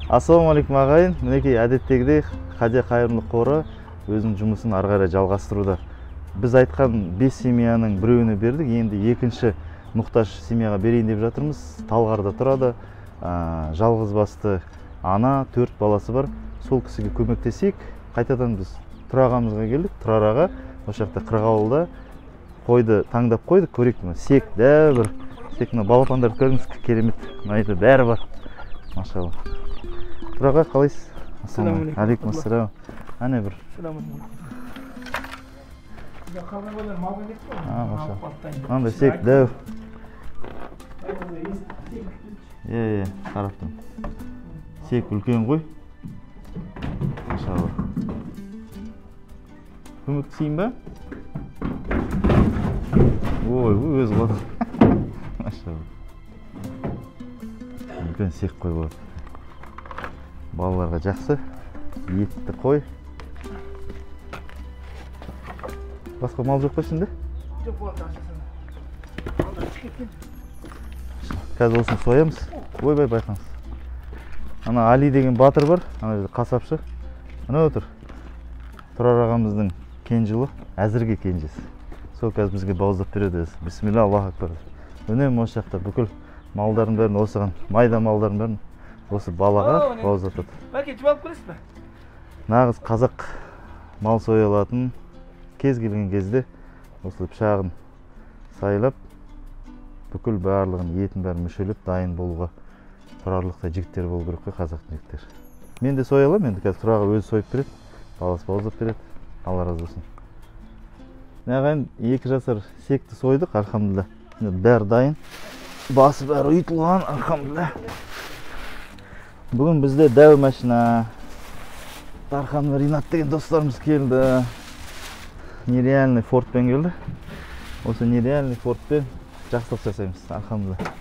Ассалаумағалейкум ағайын. Мінекей әдеттегідей Хадия қайырымдылық қоры өзінің жұмысын ары қарай жалғастыруда. Біз айтқан 5 семьяның біреуіне бердік, енді екінші мұқтаж семьяға берейін деп жатырмыз. Талғарда тұрады, жалғыз басты ана, 4 баласы бар. Сол кісіге көмектесейік. Қайтадан біз тұрағамызға келдік. Тұрар аға осы жақта Қырғауылда қойды таңдап қойдық, көрейік. Сек дәбір, сек балапандарды көріңіз, керемет. Мынайда бәрі бар. Машалла. Тұрар аға, қалайсыз? Ассалаумағалейкум. Алейкум ассалам. Әне бір. Мынандай сек дәу. Қараптым. Сек үлкен ғой. Машалла. Көмектесейін ба? Ой, өз болады. Машалла. Үлкен сек қой болады. Балаларға жақсы. Етті қой. Басқа мал жоқ па ішінде? Жоқ болды ашасына. Қазір осыны соямыз. Ойбай байқаңыз. Ана Али деген батыр бар. Ана қасапшы. Ана отыр. Тұрар ағамыздың кенжілі, әзірге кенжесі. Сол қазір бізге бауыздап береді. Бисмилла, Аллах акбар. Үнемі осы жақта бүкіл малдардың бәрін осыған, майда малдардың бәрін осы балаға бауыздатады. Бәке, жібіп алып көресіз бе? Нағыз қазақ мал соя алатын кез келген кезде осы пышағын сайлап бүкіл барлығын етін бәрін мүшелеп дайын болуға тұрарлықтай жігіттер болу керек қой, қазақтың жігіттер. Мен де соя аламын, енді қазір Тұраға өзі сойып береді, баласы бауыздап береді. Алла разы болсын. Ағайын 2 жасар секті сойдық, алхамдулилля. Бәрі дайын. Басы бәрі ұйытылған, алхамдулилля. Бүгін бізде дәу машина. Тархан Ринат деген достарымыз келді. Нереальный фортпен келді. Осы нереальный фортпен жақсылық жасаймыз, алхамдулилля.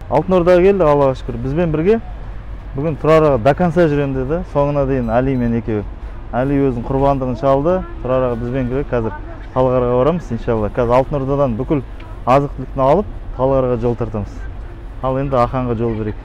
Алтын Ордаға келді, Аллаға шүкір. Бізбен бірге бүгін Тұрарға до конца жүрем деді. Соңына дейін Али мен екеуі. Али өзінің құрбандығын шалды. Тұрарға бізбен бірге қазір Талғарға барамыз, иншалла. Қазір Алтын Ордадан бүкіл азық-түлікті алып, Талғарға жол тартамыз. Ал енді Аханға жол берейік.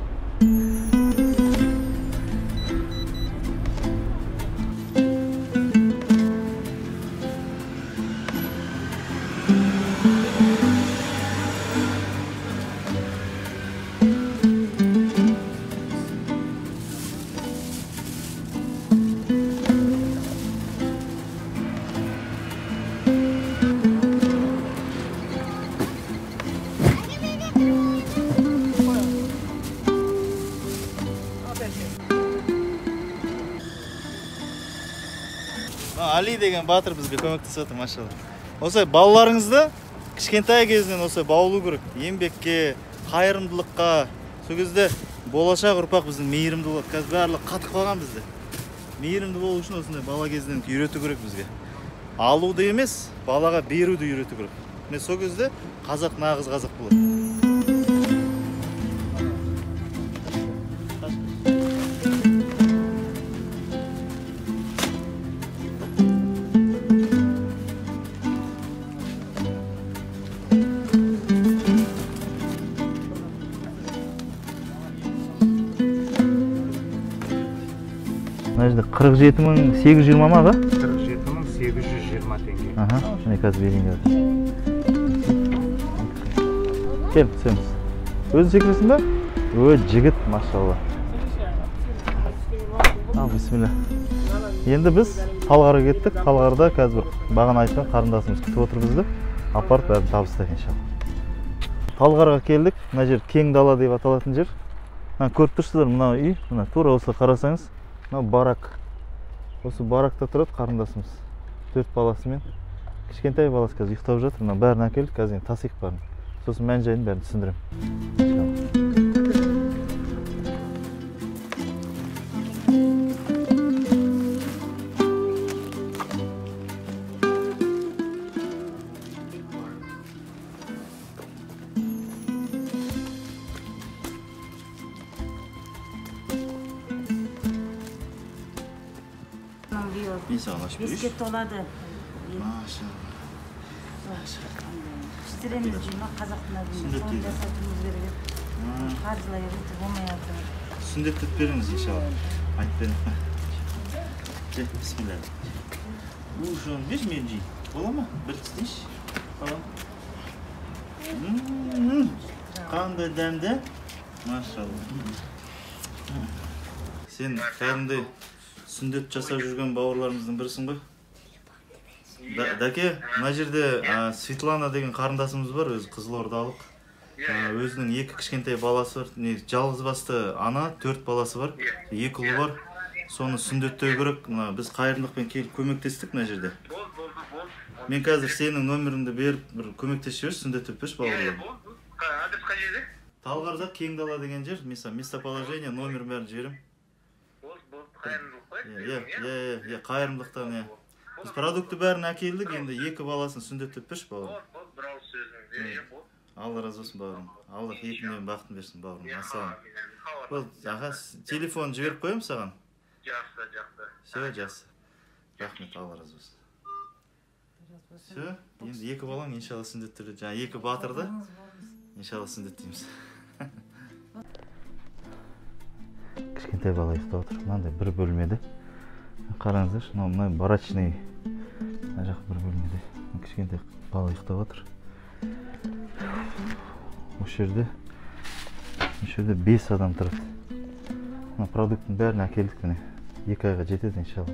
Али деген батыр бізге көмектесіп отыр, машалла. Осылай балаларыңызды кішкентай кезінен осылай баулу керек. Еңбекке, қайырымдылыққа. Сол кезде болашақ ұрпақ біздің мейірімді болады. Қазір барлығы қатып қалған бізде. Мейірімді болу үшін осындай бала кезінен үйрету керек бізге. Алуды емес, балаға беруді үйрету керек. Мен сол кезде қазақ нағыз қазақ болады. Мына жерде 47.820 ма аға? 47.820 теңге. Міне қазір берейін деп. Кел, түсеміз. Өзің секіресің бе? Жігіт, машалла. Бисмилля. Енді біз Талғарға кеттік. Талғарда қазір бағана айтқан қарындасымыз күтіп отыр бізді. Апарып бәрін табыстайық иншалла. Талғарға келдік. Мына жер кең дала деп аталатын жер. Көріп тұрсыздар, мына үй, мына тура осылай қарасаңыз. Мына барак. Осы баракта тұрады қарындасымыз. 4 баласымен. Кішкентай баласы қазір ұйықтап жатыр. Мына бәрін әкелдік, қазір тасиқ барын. Сосын мән жайын бәрін түсіндірем. Беске толады. Iştiremiz cima Kazak'ın adını. Onu da satımız verir. Harcılayı rıtı olmayatır. сүндеттеп беріңіз иншалла. Айтпен. Бисмилlah. Ужин беш мен жей. Бола ма? Бір тістейші. Балам. Қандай дәмді? Машалла. Сен кәдімгідей сүндет жасап жүрген бауырларымыздың бірісің ғой. Дәке, мына жерде Светлана деген қарындасымыз бар, өзі Қызылордалық. Өзінің 2 кішкентай баласы бар. Жалғыз басты ана, 4 баласы бар. 2 ұлы бар. Соны сүндеттеу керек. Біз қайырымдықпен келіп көмектестік мына жерде. Мен қазір сенің номеріңді беріп, бір көмектесіп жіберші, сүндеттеп берші бауырларым. Адрес қай жерде? Талғарда Кеңдала деген жер, местоположение, номерін бәрін жіберем. Қайырымдылық қой? Қайырымдылықтан, Біз продукты бәрін әкелдік, енді 2 баласын сүндеттеп берші бауырым. Бір ауыз сөзің. Алла разы болсын бауырым. Алла екінен бақытын берсін бауырым. Ассалам. Телефон жіберіп қоям саған? Жақсы. Жақсы. Рахмет, Алла разы болсын. Енді 2 балаң иншалла сүндеттірді. Жаңа 2 батырды. Иншалла сүндеттейміз. Кішкентай бала ұйықтап отыр. Мынандай бір бөлмеде. Қараңыздар, мына барачный жақ бір бөлмеде. Кішкентай бала ұйықтап отыр. Осы жерде 5 адам тұрады. Мына продукттың бәрін әкелдік міне. 2 айға жетеді иншалла.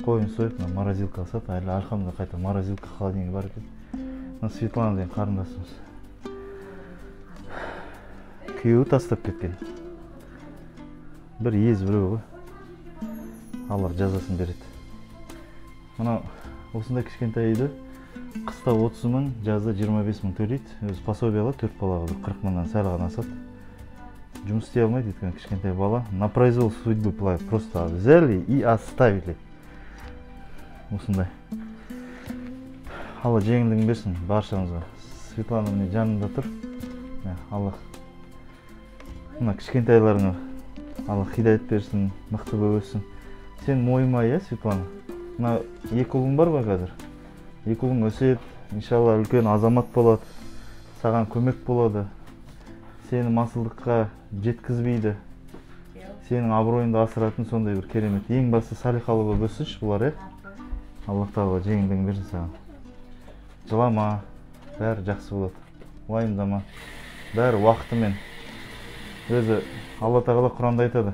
Қойын сойып, морозилка алсақ, әлі арқамда қайта морозилка холодильник бар екен. Мына Светлана деген қарындасымыз. Күйеуі тастап кеткен. Бір ез біреу ғой. Алла жазасын береді. Мына осындай кішкентай үйді қыста 30 мың, жазда 25 мың төлейді. Өзі пособие алады, 4 балаға 40 мыңнан сәл ғана асады. Жұмыс істей алмайды, өйткені кішкентай бала. На произвол судьбы просто взяли и оставили. Осындай. Алла жеңілдігін берсін баршаңызға. Светлана міне жанында тұр. Алла мына кішкентайларыңа Алла хидаят берсін, мықты болып өссін. Сен мойыма, Светлана? Мына 2 ұлың бар ба қазір? 2 ұлың өседі, иншалла үлкен азамат болады. Саған көмек болады. Сені масылдыққа жеткізбейді. Сенің абыройыңды асыратын сондай бір керемет. Ең басты салиқалы болып өссінші бұлар, Аллах Тағала жеңілдігін берсін саған. Жылама, бәрі жақсы болады. Уайымдама, бәрі уақытымен. Өзі Алла Тағала Құранда айтады.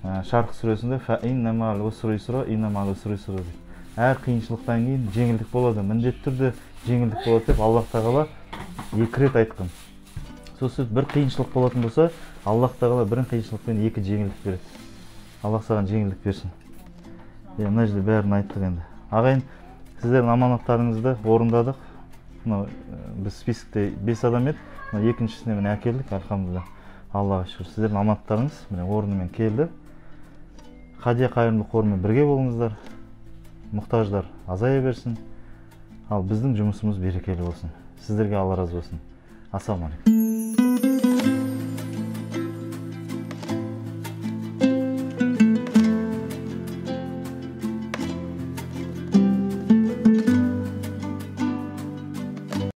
Шарқ сүресінде «Фәиннамал усри юсра, иннамал усри юсра» дейді. Әр қиыншылықтан кейін жеңілдік болады, міндетті түрде жеңілдік болады деп Аллах Тағала 2 рет айтқан. Сосын бір қиыншылық болатын болса, Аллах Тағала бір қиыншылықпен 2 жеңілдік береді. Аллах саған жеңілдік берсін. Мына жерде бәрін айттық енді. Ағайын, сіздердің аманаттарыңызды орындадық. Біз списокте 5 адам еді. Екіншісіне міне әкелдік, альхамдулилlah. Аллаға шүкір. Сіздердің аманаттарыңыз міне орнымен келді. Хадия қайырымдылық қорымен бірге болыңыздар. Мұқтаждар азая берсін. Ал біздің жұмысымыз берекелі болсын. Сіздерге Алла разы болсын. Ассаламу алейкум.